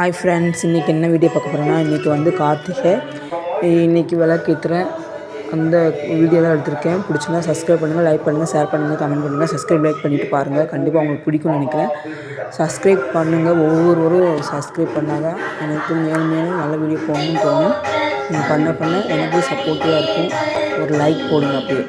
Hi friends, இன்றைக்கி என்ன video பார்க்க போகிறோன்னா, இன்றைக்கி வந்து கார்த்திகை. இன்றைக்கி விளக்கேற்றுறேன். அந்த வீடியோ தான் எடுத்திருக்கேன். பிடிச்சிருந்தா சப்ஸ்கிரைப் பண்ணுங்கள், லைக் பண்ணுங்கள், ஷேர் பண்ணுங்கள், கமெண்ட் பண்ணுங்கள். சப்ஸ்கிரைப் லைக் பண்ணிவிட்டு பாருங்கள். கண்டிப்பாக உங்களுக்கு பிடிக்கும்னு நினைக்கிறேன். சப்ஸ்கிரைப் பண்ணுங்கள். ஒவ்வொருவரும் சப்ஸ்கிரைப் பண்ணால் தான் எனக்கு மேலும் மேலும் நல்ல வீடியோ போகணும்னு தோணும். நீங்கள் பண்ண எனக்கு சப்போர்ட்டிவாக இருக்கும். ஒரு லைக் போடுங்க அப்படியே.